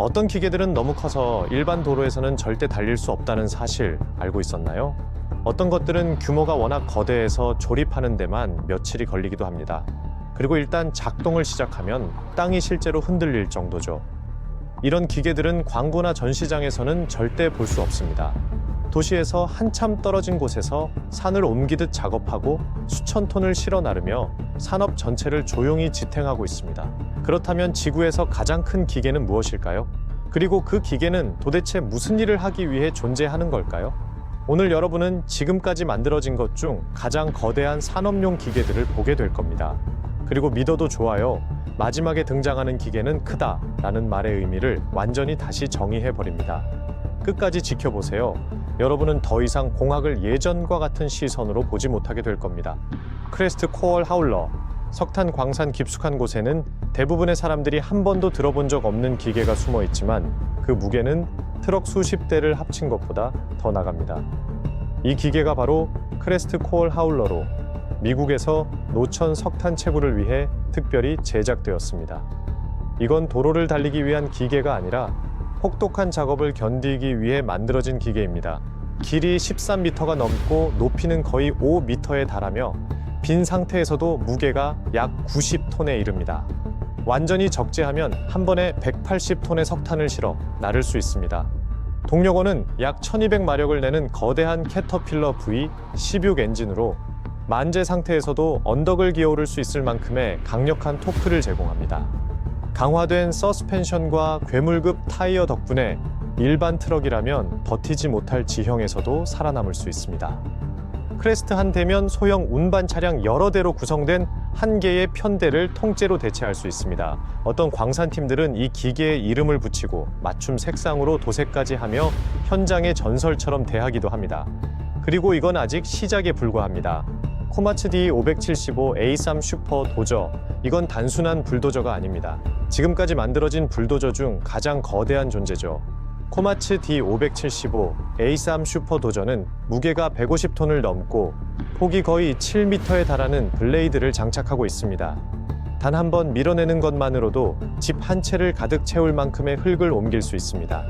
어떤 기계들은 너무 커서 일반 도로에서는 절대 달릴 수 없다는 사실 알고 있었나요? 어떤 것들은 규모가 워낙 거대해서 조립하는 데만 며칠이 걸리기도 합니다. 그리고 일단 작동을 시작하면 땅이 실제로 흔들릴 정도죠. 이런 기계들은 광고나 전시장에서는 절대 볼 수 없습니다. 도시에서 한참 떨어진 곳에서 산을 옮기듯 작업하고 수천 톤을 실어 나르며 산업 전체를 조용히 지탱하고 있습니다. 그렇다면 지구에서 가장 큰 기계는 무엇일까요? 그리고 그 기계는 도대체 무슨 일을 하기 위해 존재하는 걸까요? 오늘 여러분은 지금까지 만들어진 것 중 가장 거대한 산업용 기계들을 보게 될 겁니다. 그리고 믿어도 좋아요. 마지막에 등장하는 기계는 크다라는 말의 의미를 완전히 다시 정의해버립니다. 끝까지 지켜보세요. 여러분은 더 이상 공학을 예전과 같은 시선으로 보지 못하게 될 겁니다. 크레스트 코얼 하울러. 석탄 광산 깊숙한 곳에는 대부분의 사람들이 한 번도 들어본 적 없는 기계가 숨어 있지만 그 무게는 트럭 수십 대를 합친 것보다 더 나갑니다. 이 기계가 바로 크레스트 코얼 하울러로 미국에서 노천 석탄 채굴을 위해 특별히 제작되었습니다. 이건 도로를 달리기 위한 기계가 아니라 혹독한 작업을 견디기 위해 만들어진 기계입니다. 길이 13m가 넘고 높이는 거의 5m에 달하며 빈 상태에서도 무게가 약 90톤에 이릅니다. 완전히 적재하면 한 번에 180톤의 석탄을 실어 나를 수 있습니다. 동력원은 약 1200마력을 내는 거대한 캐터필러 V16 엔진으로 만재 상태에서도 언덕을 기어오를 수 있을 만큼의 강력한 토크를 제공합니다. 강화된 서스펜션과 괴물급 타이어 덕분에 일반 트럭이라면 버티지 못할 지형에서도 살아남을 수 있습니다. 크레스트 한 대면 소형 운반 차량 여러 대로 구성된 한 개의 편대를 통째로 대체할 수 있습니다. 어떤 광산팀들은 이 기계에 이름을 붙이고 맞춤 색상으로 도색까지 하며 현장의 전설처럼 대하기도 합니다. 그리고 이건 아직 시작에 불과합니다. 코마츠 D575 A3 슈퍼 도저, 이건 단순한 불도저가 아닙니다. 지금까지 만들어진 불도저 중 가장 거대한 존재죠. 코마츠 D575 A3 슈퍼 도저는 무게가 150톤을 넘고 폭이 거의 7m에 달하는 블레이드를 장착하고 있습니다. 단 한 번 밀어내는 것만으로도 집 한 채를 가득 채울 만큼의 흙을 옮길 수 있습니다.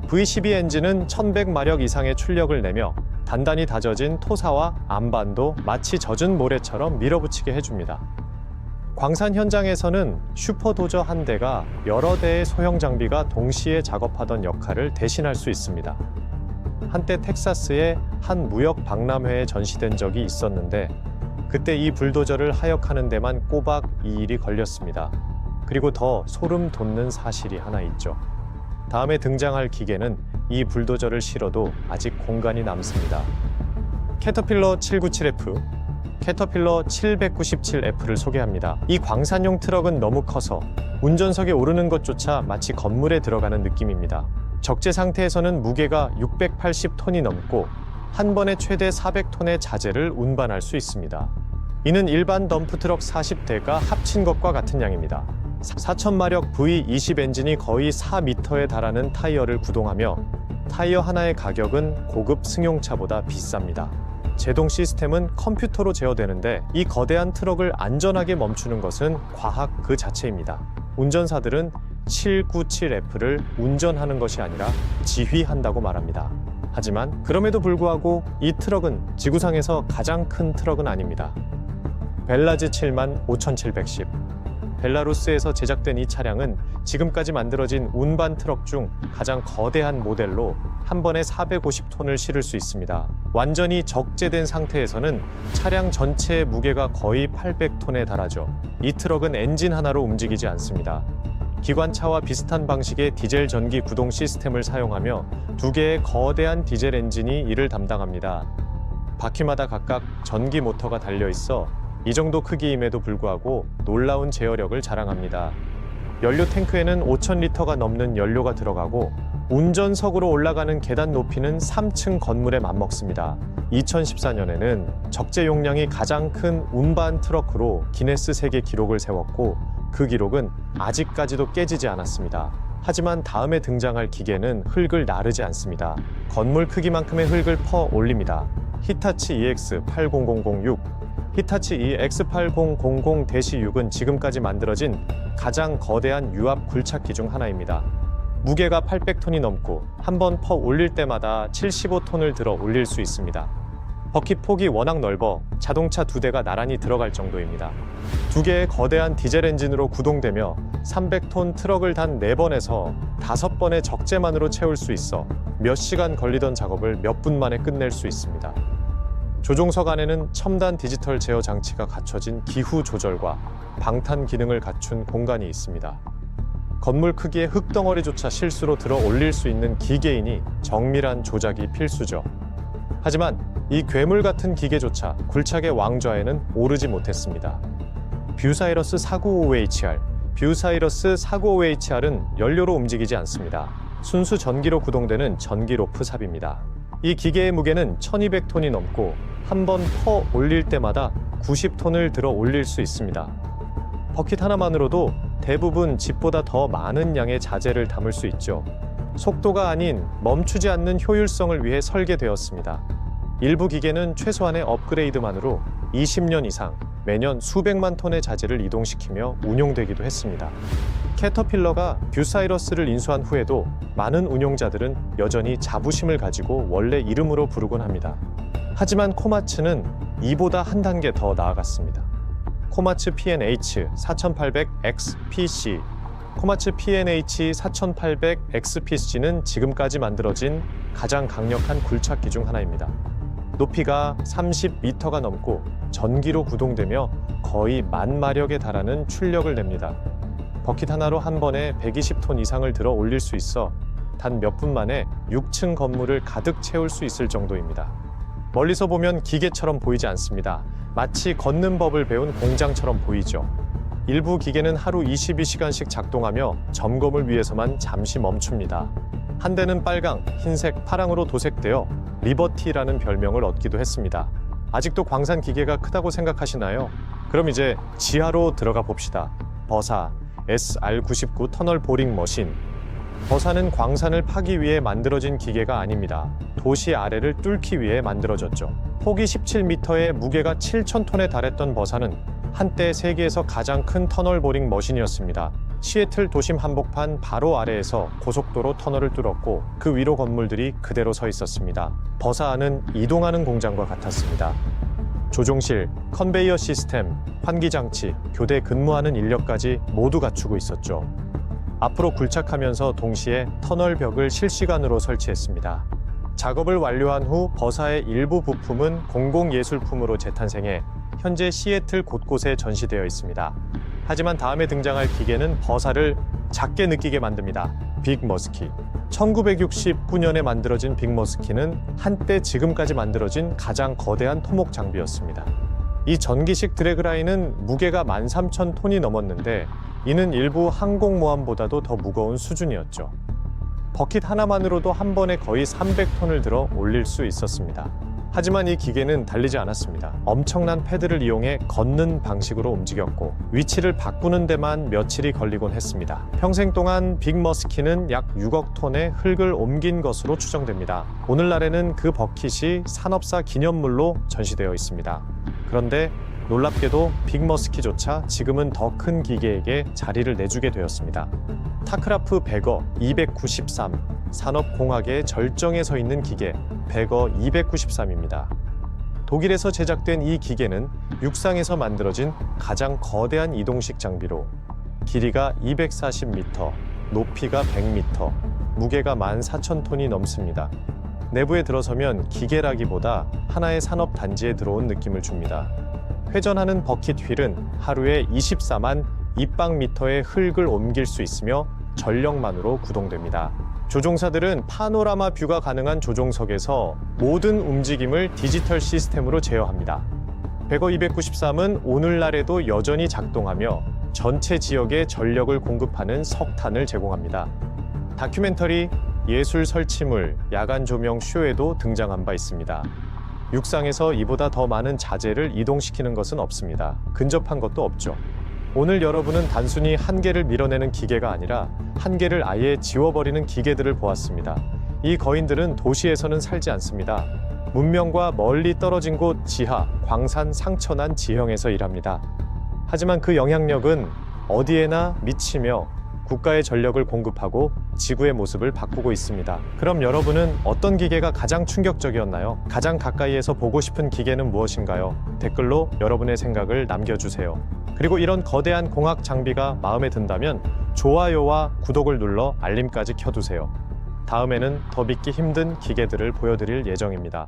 V12 엔진은 1100마력 이상의 출력을 내며 단단히 다져진 토사와 안반도 마치 젖은 모래처럼 밀어붙이게 해줍니다. 광산 현장에서는 슈퍼도저 한 대가 여러 대의 소형 장비가 동시에 작업하던 역할을 대신할 수 있습니다. 한때 텍사스의 한 무역 박람회에 전시된 적이 있었는데 그때 이 불도저를 하역하는 데만 꼬박 2일이 걸렸습니다. 그리고 더 소름 돋는 사실이 하나 있죠. 다음에 등장할 기계는 이 불도저를 실어도 아직 공간이 남습니다. 캐터필러 797F, 캐터필러 797F를 소개합니다. 이 광산용 트럭은 너무 커서 운전석에 오르는 것조차 마치 건물에 들어가는 느낌입니다. 적재 상태에서는 무게가 680톤이 넘고 한 번에 최대 400톤의 자재를 운반할 수 있습니다. 이는 일반 덤프트럭 40대가 합친 것과 같은 양입니다. 4000마력 V20 엔진이 거의 4m에 달하는 타이어를 구동하며 타이어 하나의 가격은 고급 승용차보다 비쌉니다. 제동 시스템은 컴퓨터로 제어되는데 이 거대한 트럭을 안전하게 멈추는 것은 과학 그 자체입니다. 운전사들은 797F를 운전하는 것이 아니라 지휘한다고 말합니다. 하지만 그럼에도 불구하고 이 트럭은 지구상에서 가장 큰 트럭은 아닙니다. 벨라즈 75710. 벨라루스에서 제작된 이 차량은 지금까지 만들어진 운반 트럭 중 가장 거대한 모델로 한 번에 450톤을 실을 수 있습니다. 완전히 적재된 상태에서는 차량 전체의 무게가 거의 800톤에 달하죠. 이 트럭은 엔진 하나로 움직이지 않습니다. 기관차와 비슷한 방식의 디젤 전기 구동 시스템을 사용하며 두 개의 거대한 디젤 엔진이 이를 담당합니다. 바퀴마다 각각 전기 모터가 달려 있어 이 정도 크기임에도 불구하고 놀라운 제어력을 자랑합니다. 연료 탱크에는 5000리터가 넘는 연료가 들어가고 운전석으로 올라가는 계단 높이는 3층 건물에 맞먹습니다. 2014년에는 적재 용량이 가장 큰 운반 트럭으로 기네스 세계 기록을 세웠고 그 기록은 아직까지도 깨지지 않았습니다. 하지만 다음에 등장할 기계는 흙을 나르지 않습니다. 건물 크기만큼의 흙을 퍼 올립니다. 히타치 EX80006. 히타치 EX8000-6은 지금까지 만들어진 가장 거대한 유압 굴착기 중 하나입니다. 무게가 800톤이 넘고 한 번 퍼 올릴 때마다 75톤을 들어 올릴 수 있습니다. 버킷 폭이 워낙 넓어 자동차 2대가 나란히 들어갈 정도입니다. 2개의 거대한 디젤 엔진으로 구동되며 300톤 트럭을 단 4번에서 5번의 적재만으로 채울 수 있어 몇 시간 걸리던 작업을 몇 분 만에 끝낼 수 있습니다. 조종석 안에는 첨단 디지털 제어 장치가 갖춰진 기후 조절과 방탄 기능을 갖춘 공간이 있습니다. 건물 크기의 흙덩어리조차 실수로 들어 올릴 수 있는 기계이니 정밀한 조작이 필수죠. 하지만 이 괴물 같은 기계조차 굴착의 왕좌에는 오르지 못했습니다. 뷰사이러스 495HR, 뷰사이러스 495HR은 연료로 움직이지 않습니다. 순수 전기로 구동되는 전기 로프 삽입니다. 이 기계의 무게는 1200톤이 넘고 한 번 퍼 올릴 때마다 90톤을 들어 올릴 수 있습니다. 버킷 하나만으로도 대부분 집보다 더 많은 양의 자재를 담을 수 있죠. 속도가 아닌 멈추지 않는 효율성을 위해 설계되었습니다. 일부 기계는 최소한의 업그레이드만으로 20년 이상 매년 수백만 톤의 자재를 이동시키며 운용되기도 했습니다. 캐터필러가 뷰사이러스를 인수한 후에도 많은 운용자들은 여전히 자부심을 가지고 원래 이름으로 부르곤 합니다. 하지만 코마츠는 이보다 한 단계 더 나아갔습니다. 코마츠 P&H 4800XPC 코마츠 P&H 4800XPC는 지금까지 만들어진 가장 강력한 굴착기 중 하나입니다. 높이가 30m가 넘고 전기로 구동되며 거의 10,000마력에 달하는 출력을 냅니다. 버킷 하나로 한 번에 120톤 이상을 들어 올릴 수 있어 단 몇 분 만에 6층 건물을 가득 채울 수 있을 정도입니다. 멀리서 보면 기계처럼 보이지 않습니다. 마치 걷는 법을 배운 공장처럼 보이죠. 일부 기계는 하루 22시간씩 작동하며 점검을 위해서만 잠시 멈춥니다. 한 대는 빨강, 흰색, 파랑으로 도색되어 리버티라는 별명을 얻기도 했습니다. 아직도 광산 기계가 크다고 생각하시나요? 그럼 이제 지하로 들어가 봅시다. 버사 SR99 터널 보링 머신. 버사는 광산을 파기 위해 만들어진 기계가 아닙니다. 도시 아래를 뚫기 위해 만들어졌죠. 폭이 17m에 무게가 7,000톤에 달했던 버사는 한때 세계에서 가장 큰 터널 보링 머신이었습니다. 시애틀 도심 한복판 바로 아래에서 고속도로 터널을 뚫었고 그 위로 건물들이 그대로 서 있었습니다. 버사 안은 이동하는 공장과 같았습니다. 조종실, 컨베이어 시스템, 환기장치, 교대 근무하는 인력까지 모두 갖추고 있었죠. 앞으로 굴착하면서 동시에 터널 벽을 실시간으로 설치했습니다. 작업을 완료한 후 버사의 일부 부품은 공공예술품으로 재탄생해 현재 시애틀 곳곳에 전시되어 있습니다. 하지만 다음에 등장할 기계는 버사를 작게 느끼게 만듭니다. 빅머스키. 1969년에 만들어진 빅머스키는 한때 지금까지 만들어진 가장 거대한 토목 장비였습니다. 이 전기식 드래그라인은 무게가 13,000톤이 넘었는데 이는 일부 항공모함보다도 더 무거운 수준이었죠. 버킷 하나만으로도 한 번에 거의 300톤을 들어 올릴 수 있었습니다. 하지만 이 기계는 달리지 않았습니다. 엄청난 패드를 이용해 걷는 방식으로 움직였고 위치를 바꾸는 데만 며칠이 걸리곤 했습니다. 평생 동안 빅머스키는 약 6억 톤의 흙을 옮긴 것으로 추정됩니다. 오늘날에는 그 버킷이 산업사 기념물로 전시되어 있습니다. 그런데 놀랍게도 빅머스키조차 지금은 더 큰 기계에게 자리를 내주게 되었습니다. 타크라프 베거 293, 산업공학의 절정에 서 있는 기계 베거 293입니다. 독일에서 제작된 이 기계는 육상에서 만들어진 가장 거대한 이동식 장비로 길이가 240m, 높이가 100m, 무게가 14,000톤이 넘습니다. 내부에 들어서면 기계라기보다 하나의 산업단지에 들어온 느낌을 줍니다. 회전하는 버킷 휠은 하루에 24만 입방미터의 흙을 옮길 수 있으며 전력만으로 구동됩니다. 조종사들은 파노라마 뷰가 가능한 조종석에서 모든 움직임을 디지털 시스템으로 제어합니다. 베거 293은 오늘날에도 여전히 작동하며 전체 지역에 전력을 공급하는 석탄을 제공합니다. 다큐멘터리 예술 설치물, 야간 조명 쇼에도 등장한 바 있습니다. 육상에서 이보다 더 많은 자재를 이동시키는 것은 없습니다. 근접한 것도 없죠. 오늘 여러분은 단순히 한계를 밀어내는 기계가 아니라 한계를 아예 지워버리는 기계들을 보았습니다. 이 거인들은 도시에서는 살지 않습니다. 문명과 멀리 떨어진 곳 지하, 광산, 상처난 지형에서 일합니다. 하지만 그 영향력은 어디에나 미치며 국가의 전력을 공급하고 지구의 모습을 바꾸고 있습니다. 그럼 여러분은 어떤 기계가 가장 충격적이었나요? 가장 가까이에서 보고 싶은 기계는 무엇인가요? 댓글로 여러분의 생각을 남겨주세요. 그리고 이런 거대한 공학 장비가 마음에 든다면 좋아요와 구독을 눌러 알림까지 켜두세요. 다음에는 더 믿기 힘든 기계들을 보여드릴 예정입니다.